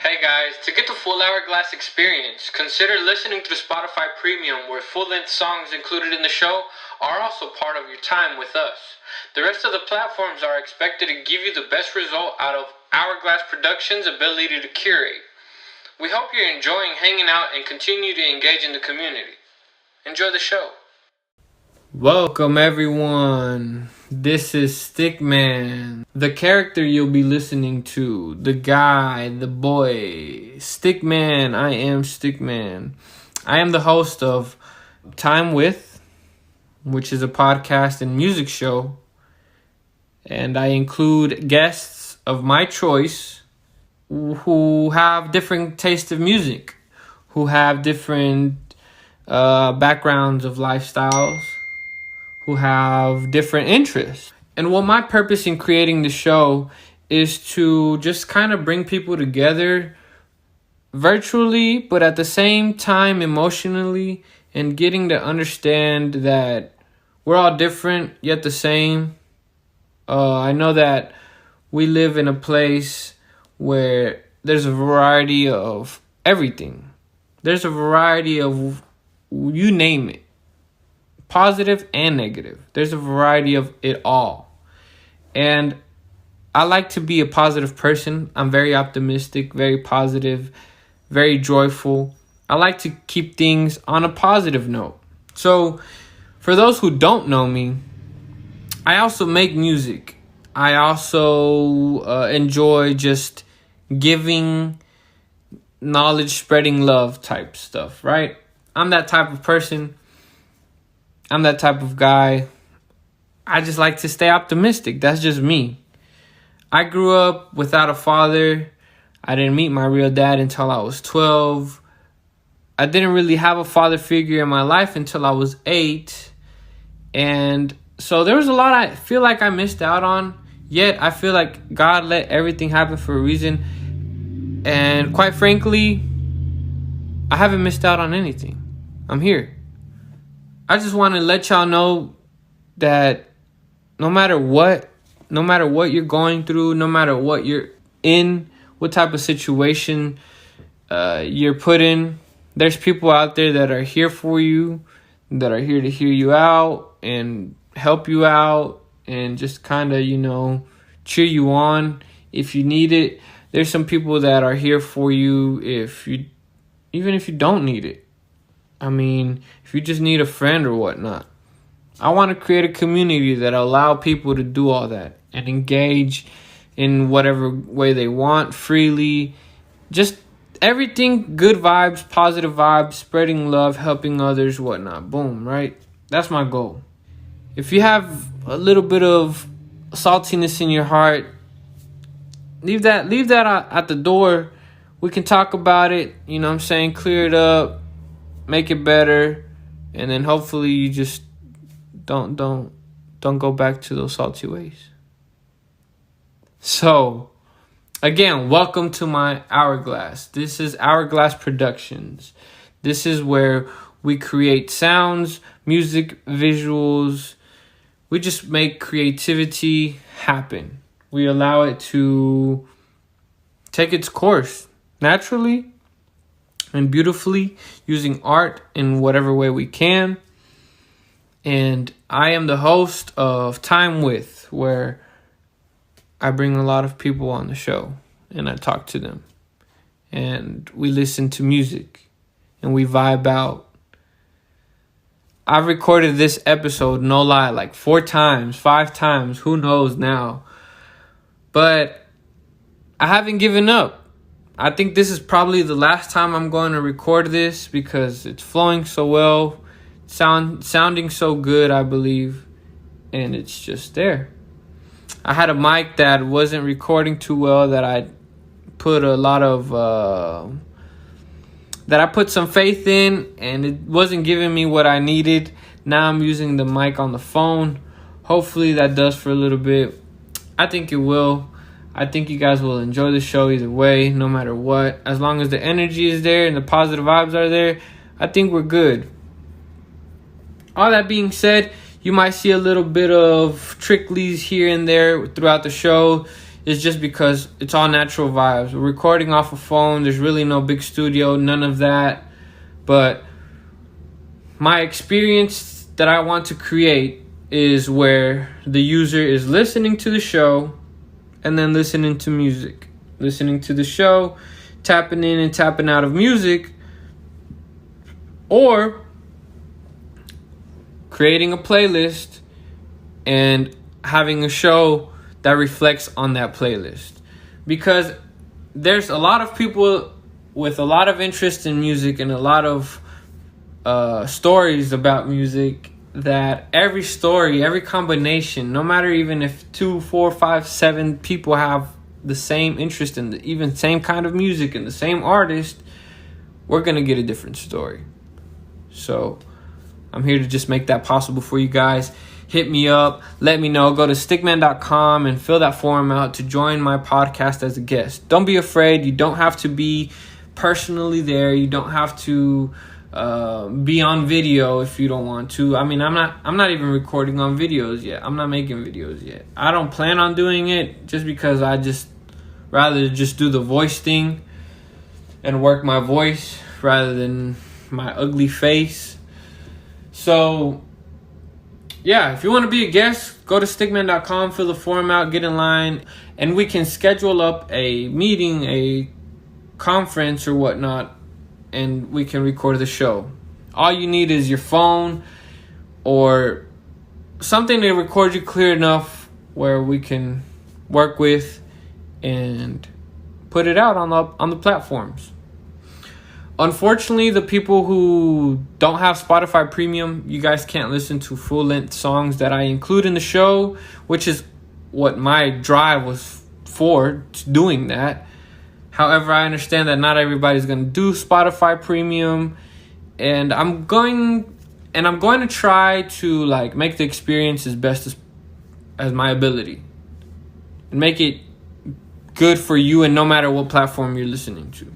Hey guys, to get the full Hourglass experience, consider listening through Spotify Premium, where full-length songs included in the show are also part of your time with us. The rest of the platforms are expected to give you the best result out of Hourglass Productions' ability to curate. We hope you're enjoying hanging out and continue to engage in the community. Enjoy the show. Welcome everyone. This is ZtikMan, the character you'll be listening to, the guy, the boy, ZtikMan. I am ZtikMan. I am the host of Time With, which is a podcast and music show, and I include guests of my choice who have different tastes of music, who have different backgrounds of lifestyles, who have different interests. And what my purpose in creating the show is to just kind of bring people together virtually, but at the same time emotionally, and getting to understand that we're all different yet the same. I know that we live in a place where there's a variety of everything. There's a variety of, you name it, positive and negative. There's a variety of it all. And I like to be a positive person. I'm very optimistic, very positive, very joyful. I like to keep things on a positive note. So for those who don't know me, I also make music. I also enjoy just giving knowledge, spreading love type stuff, right? I'm that type of person. I'm that type of guy. I just like to stay optimistic. That's just me. I grew up without a father. I didn't meet my real dad until I was 12. I didn't really have a father figure in my life until I was 8. And so there was a lot I feel like I missed out on. Yet I feel like God let everything happen for a reason. And quite frankly, I haven't missed out on anything. I'm here. I just want to let y'all know that no matter what you're going through, no matter what you're in, what type of situation you're put in, there's people out there that are here for you, that are here to hear you out and help you out and just kind of, cheer you on if you need it. There's some people that are here for you even if you don't need it. I mean, if you just need a friend or whatnot. I want to create a community that allow people to do all that and engage in whatever way they want freely. Just everything, good vibes, positive vibes, spreading love, helping others, whatnot. Boom, right? That's my goal. If you have a little bit of saltiness in your heart, leave that at the door. We can talk about it, clear it up, make it better, and then hopefully you just don't go back to those salty ways. So, again, welcome to my Hourglass. This is Hourglass Productions. This is where we create sounds, music, visuals. We just make creativity happen. We allow it to take its course naturally and beautifully, using art in whatever way we can. And I am the host of Time With, where I bring a lot of people on the show and I talk to them. And we listen to music and we vibe out. I've recorded this episode, no lie, like 4 times, 5 times, who knows now. But I haven't given up. I think this is probably the last time I'm going to record this because it's flowing so well, sounding so good, I believe, and it's just there. I had a mic that wasn't recording too well that I put a lot of that I put some faith in, and it wasn't giving me what I needed. Now I'm using the mic on the phone. Hopefully that does for a little bit. I think it will. I think you guys will enjoy the show either way, no matter what. As long as the energy is there and the positive vibes are there, I think we're good. All that being said, you might see a little bit of tricklies here and there throughout the show. is just because it's all natural vibes. We're recording off a phone. There's really no big studio, none of that. But my experience that I want to create is where the user is listening to the show and then listening to music. Listening to the show, tapping in and tapping out of music, or creating a playlist and having a show that reflects on that playlist. Because there's a lot of people with a lot of interest in music and a lot of stories about music, that every story, every combination, no matter even if 2, 4, 5, 7 people have the same interest in the even same kind of music and the same artist, we're going to get a different story. So I'm here to just make that possible for you guys. Hit me up. Let me know. Go to ZtikMan.com and fill that form out to join my podcast as a guest. Don't be afraid. You don't have to be personally there. You don't have to be on video if you don't want to. I mean, I'm not even recording on videos yet. I'm not making videos yet. I don't plan on doing it just because I just rather just do the voice thing and work my voice rather than my ugly face. So yeah, if you want to be a guest, go to ZtikMan.com, fill the form out, get in line, and we can schedule up a meeting, a conference or whatnot, and we can record the show. All you need is your phone or something to record you clear enough where we can work with and put it out on the platforms. Unfortunately, the people who don't have Spotify Premium, you guys can't listen to full-length songs that I include in the show, which is what my drive was for, doing that. However, I understand that not everybody's going to do Spotify Premium, and I'm going to try to like make the experience as best as my ability and make it good for you, and no matter what platform you're listening to.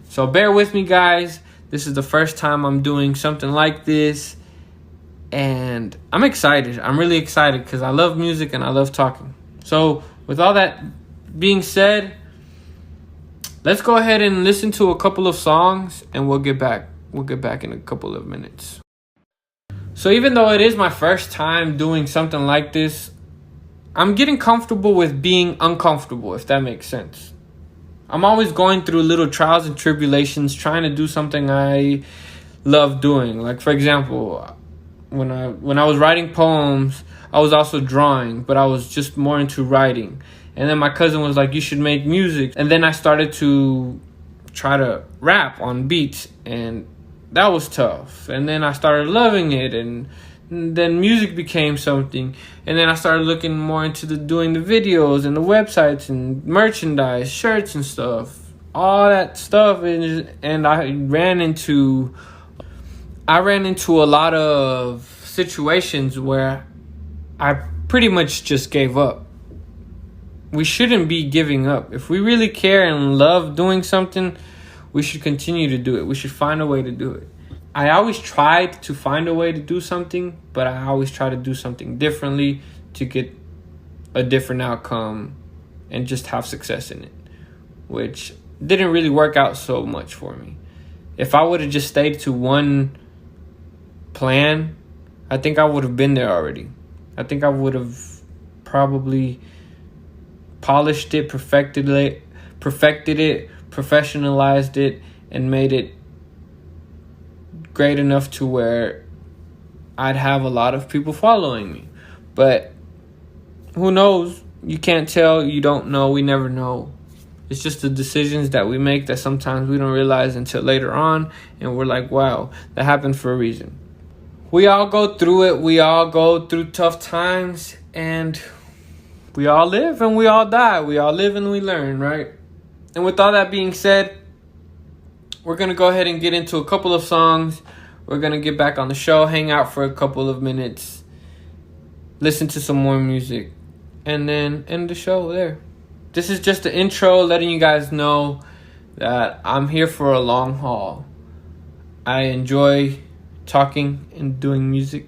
So bear with me, guys. This is the first time I'm doing something like this, and I'm excited. I'm really excited because I love music and I love talking. So with all that being said, let's go ahead and listen to a couple of songs and we'll get back. We'll get back in a couple of minutes. So even though it is my first time doing something like this, I'm getting comfortable with being uncomfortable, if that makes sense. I'm always going through little trials and tribulations, trying to do something I love doing. Like, for example, when I was writing poems, I was also drawing, but I was just more into writing. And then my cousin was like, you should make music. And then I started to try to rap on beats, and that was tough. And then I started loving it, and then music became something. And then I started looking more into doing the videos and the websites and merchandise, shirts and stuff, all that stuff. And I ran into a lot of situations where I pretty much just gave up. We shouldn't be giving up. If we really care and love doing something, we should continue to do it. We should find a way to do it. I always tried to find a way to do something, but I always try to do something differently to get a different outcome and just have success in it, which didn't really work out so much for me. If I would have just stayed to one plan, I think I would have been there already. I think I would have probably polished it, perfected it, professionalized it, and made it great enough to where I'd have a lot of people following me. But who knows? You can't tell. You don't know. We never know. It's just the decisions that we make that sometimes we don't realize until later on, and we're like, wow, that happened for a reason. We all go through it. We all go through tough times, and we all live and we all die. We all live and we learn, right? And with all that being said, we're going to go ahead and get into a couple of songs. We're going to get back on the show, hang out for a couple of minutes, listen to some more music, and then end the show there. This is just the intro, letting you guys know that I'm here for a long haul. I enjoy talking and doing music.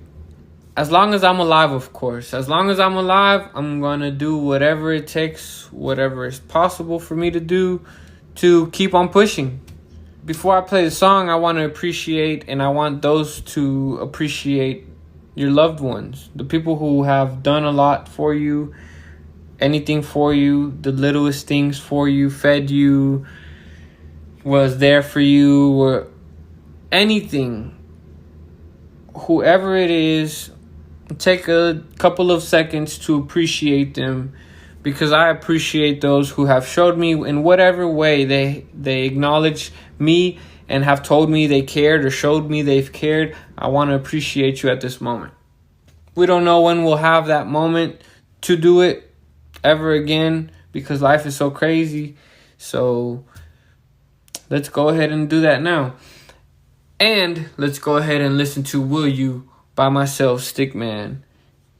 as long as I'm alive, of course. As long as I'm alive, I'm going to do whatever it takes, whatever is possible for me to do to keep on pushing. Before I play the song, I want to appreciate, and I want those to appreciate your loved ones. The people who have done a lot for you, anything for you, the littlest things for you, fed you, was there for you, or anything. Whoever it is, take a couple of seconds to appreciate them, because I appreciate those who have showed me in whatever way they acknowledge me and have told me they cared or showed me they've cared. I want to appreciate you at this moment. We don't know when we'll have that moment to do it ever again, because life is so crazy. So let's go ahead and do that now. And let's go ahead and listen to Will You by myself, ZtikMan,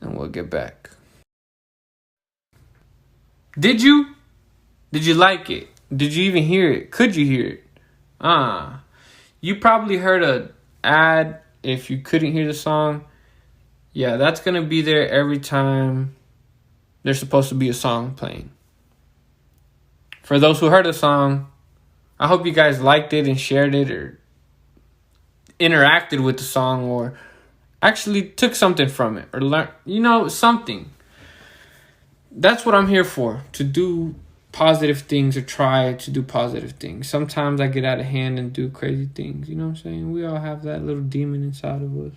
and we'll get back. Did you like it? Did you even hear it? Could you hear it? You probably heard an ad if you couldn't hear the song. Yeah, that's going to be there every time there's supposed to be a song playing. For those who heard the song, I hope you guys liked it and shared it or interacted with the song or actually took something from it or learned, something. That's what I'm here for, to do positive things or try to do positive things. Sometimes I get out of hand and do crazy things. You know what I'm saying? We all have that little demon inside of us.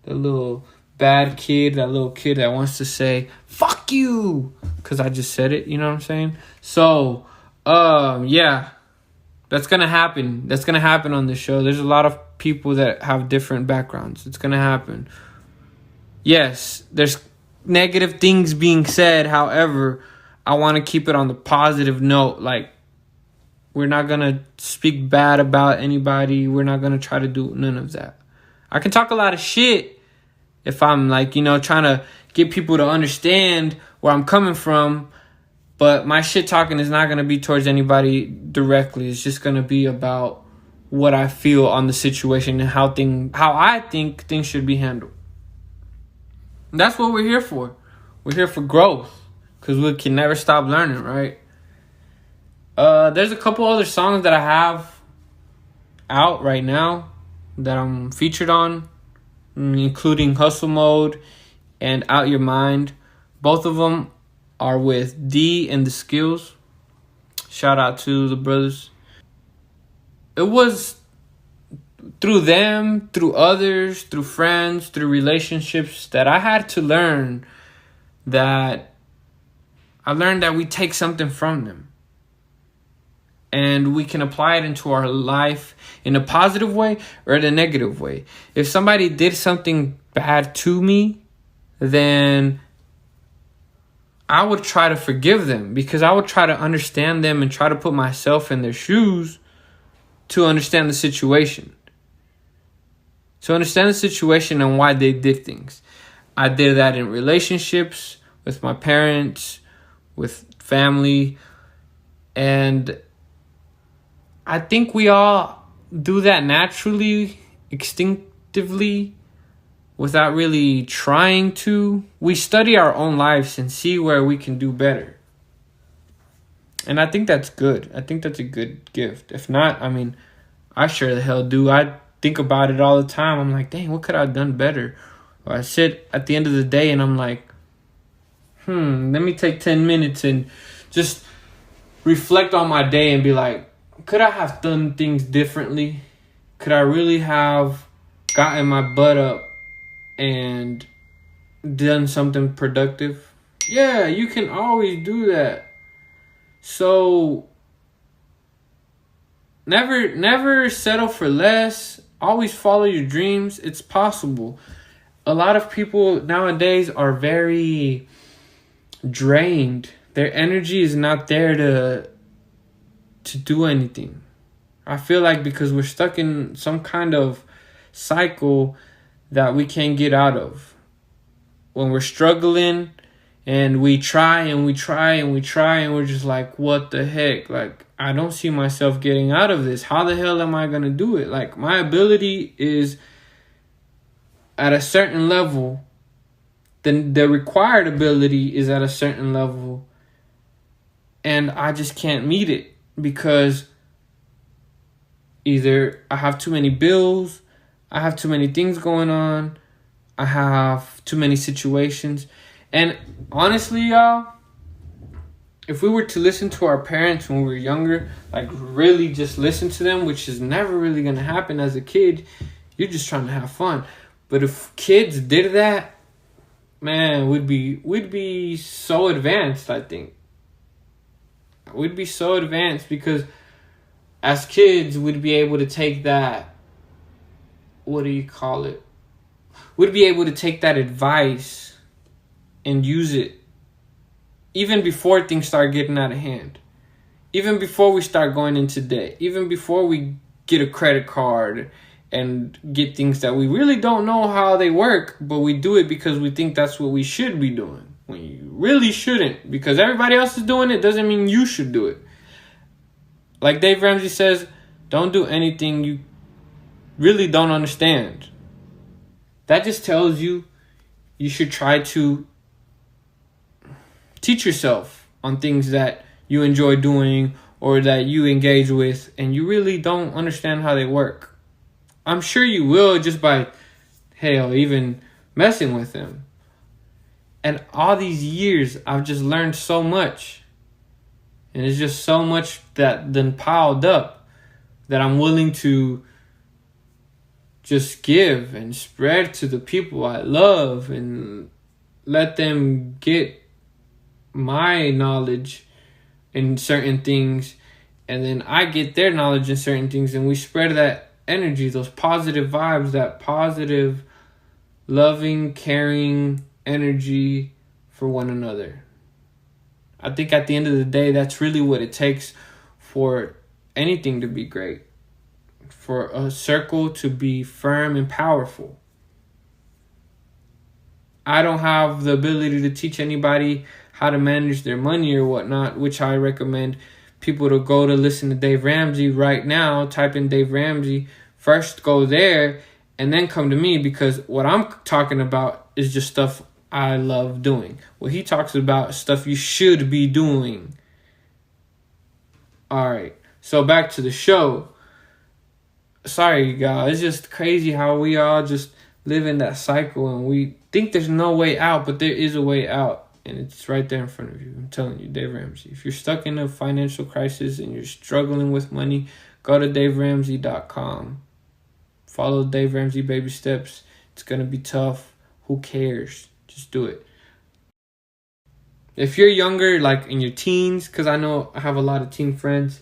That little bad kid, that little kid that wants to say, fuck you, because I just said it. You know what I'm saying? So, yeah. That's going to happen. That's going to happen on this show. There's a lot of people that have different backgrounds. It's going to happen. Yes, there's negative things being said. However, I want to keep it on the positive note. Like, we're not going to speak bad about anybody. We're not going to try to do none of that. I can talk a lot of shit if I'm trying to get people to understand where I'm coming from. But my shit talking is not going to be towards anybody directly. It's just going to be about what I feel on the situation and how I think things should be handled. And that's what we're here for. We're here for growth, because we can never stop learning, right? There's a couple other songs that I have out right now that I'm featured on, including Hustle Mode and Out Your Mind. Both of them are with D and the Skills. Shout out to the brothers. It was through them, through others, through friends, through relationships that I had to learn that we take something from them. And we can apply it into our life in a positive way or in a negative way. If somebody did something bad to me, then I would try to forgive them, because I would try to understand them and try to put myself in their shoes to understand the situation. To understand the situation and why they did things. I did that in relationships, with my parents, with family, and I think we all do that naturally, instinctively, without really trying to. We study our own lives and see where we can do better. And I think that's good. I think that's a good gift. If not, I sure the hell do. I think about it all the time. I'm like, dang, what could I have done better? Or I sit at the end of the day and I'm like, let me take 10 minutes and just reflect on my day and be like, could I have done things differently? Could I really have gotten my butt up and done something productive? Yeah, you can always do that. So never settle for less. Always follow your dreams. It's possible. A lot of people nowadays are very drained. Their energy is not there to do anything. I feel like because we're stuck in some kind of cycle that we can't get out of. When we're struggling and we try and we try and we try and we're just like, what the heck? Like, I don't see myself getting out of this. How the hell am I going to do it? Like, my ability is at a certain level, then the required ability is at a certain level, and I just can't meet it because either I have too many bills, I have too many things going on, I have too many situations. And honestly, y'all, if we were to listen to our parents when we were younger, like really just listen to them, which is never really going to happen as a kid, you're just trying to have fun. But if kids did that, man, we'd be so advanced, I think. We'd be so advanced because as kids, we'd be able to take that, what do you call it? We'd be able to take that advice and use it even before things start getting out of hand. Even before we start going into debt. Even before we get a credit card and get things that we really don't know how they work, but we do it because we think that's what we should be doing. When you really shouldn't. Because everybody else is doing it doesn't mean you should do it. Like Dave Ramsey says, don't do anything you really don't understand. That just tells you should try to teach yourself on things that you enjoy doing or that you engage with and you really don't understand how they work. I'm sure you will just by, hell, even messing with them. And all these years, I've just learned so much. And it's just so much that then piled up that I'm willing to just give and spread to the people I love and let them get my knowledge in certain things. And then I get their knowledge in certain things. And we spread that energy, those positive vibes, that positive, loving, caring energy for one another. I think at the end of the day, that's really what it takes for anything to be great. For a circle to be firm and powerful. I don't have the ability to teach anybody how to manage their money or whatnot, which I recommend people to go to listen to Dave Ramsey right now. Type in Dave Ramsey. First go there and then come to me, because what I'm talking about is just stuff I love doing. What he talks about is stuff you should be doing. All right. So back to the show. Sorry, guys. It's just crazy how we all just live in that cycle and we think there's no way out, but there is a way out. And it's right there in front of you. I'm telling you, Dave Ramsey. If you're stuck in a financial crisis and you're struggling with money, go to DaveRamsey.com. Follow Dave Ramsey baby steps. It's going to be tough. Who cares? Just do it. If you're younger, like in your teens, because I know I have a lot of teen friends,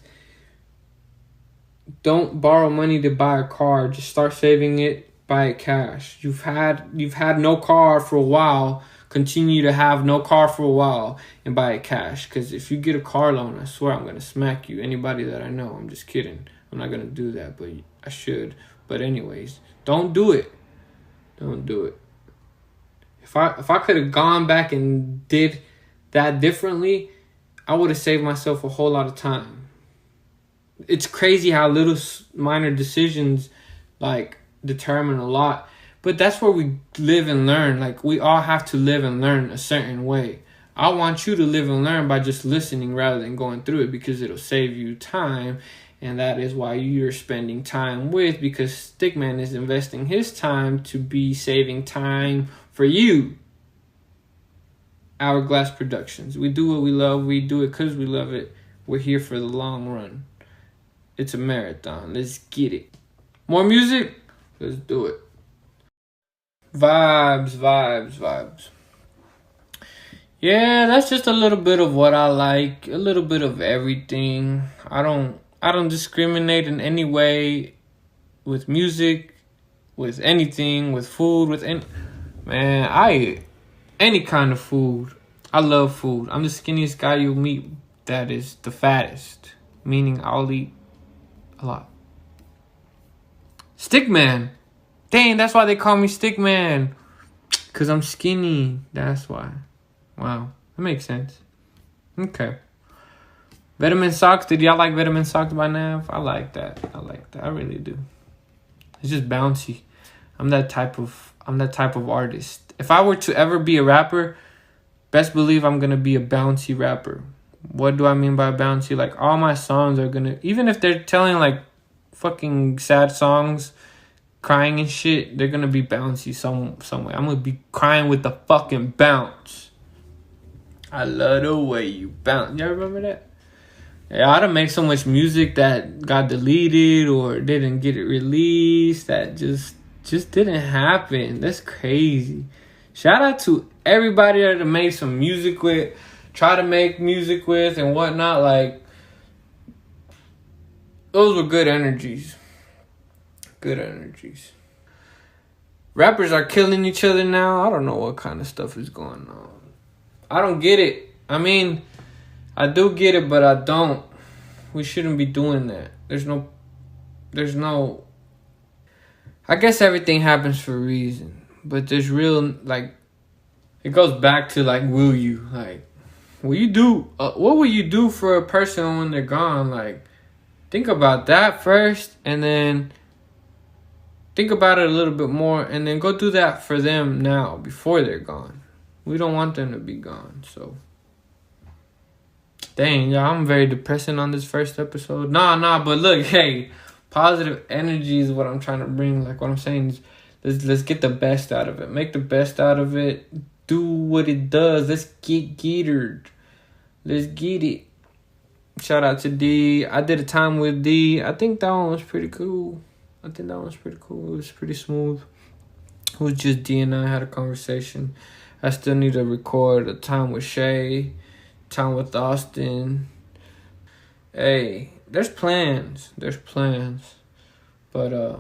don't borrow money to buy a car. Just start saving it, buy it cash. You've had no car for a while. Continue to have no car for a while and buy it cash. Because if you get a car loan, I swear I'm going to smack you. Anybody that I know, I'm just kidding. I'm not going to do that, but I should. But anyways, don't do it. Don't do it. If I could have gone back and did that differently, I would have saved myself a whole lot of time. It's crazy how little minor decisions like determine a lot. But that's where we live and learn. Like, we all have to live and learn a certain way. I want you to live and learn by just listening rather than going through it, because it'll save you time. And that is why you're spending time with, because ZtikMan is investing his time to be saving time for you. Hourglass Productions. We do what we love. We do it because we love it. We're here for the long run. It's a marathon. Let's get it. More music? Let's do it. Vibes. Yeah, that's just a little bit of what I like. A little bit of everything. I don't discriminate in any way with music, with anything, with food, with any... Man, I eat any kind of food. I love food. I'm the skinniest guy you'll meet that is the fattest. Meaning I'll eat a lot. ZtikMan. Dang, that's why they call me ZtikMan. Because I'm skinny. That's why. Wow. That makes sense. Okay. Vitamin socks. Did y'all like vitamin socks by Nav? I like that. I really do. It's just bouncy. I'm that type of I'm that type of artist. If I were to ever be a rapper, best believe I'm going to be a bouncy rapper. What do I mean by bouncy? Like, all my songs are going to, even if they're telling like fucking sad songs, crying and shit, they're going to be bouncy some way. I'm going to be crying with the fucking bounce. I love the way you bounce. You remember that? Yeah, I'd have made so much music that got deleted or didn't get it released that just didn't happen. That's crazy. Shout out to everybody that I made some music with, try to make music with and whatnot. Like, those were good energies. Good energies. Rappers are killing each other now. I don't know what kind of stuff is going on. I don't get it. I mean, I do get it, but I don't. We shouldn't be doing that. There's no... I guess everything happens for a reason. But there's real, like... It goes back to, like, will you? Like, will you do... what will you do for a person when they're gone? Like, think about that first. And then... think about it a little bit more. And then go do that for them now, before they're gone. We don't want them to be gone, so... Dang, y'all, I'm very depressing on this first episode. Nah, but look, hey, positive energy is what I'm trying to bring. Like, what I'm saying is, let's get the best out of it. Make the best out of it. Do what it does. Let's get geared. Let's get it. Shout out to D. I did a time with D. I think that one was pretty cool. It was pretty smooth. It was just D and I had a conversation. I still need to record a time with Shay. Time with Austin. Hey, there's plans. But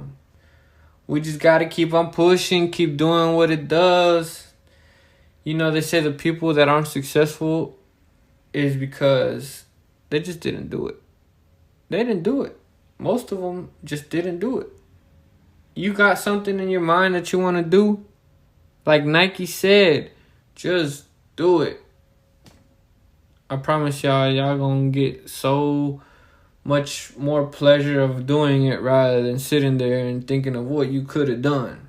we just gotta keep on pushing, keep doing what it does. You know, they say the people that aren't successful is because they just didn't do it. They didn't do it. Most of them just didn't do it. You got something in your mind that you want to do? Like Nike said, just do it. I promise y'all gonna get so much more pleasure of doing it rather than sitting there and thinking of what you could have done.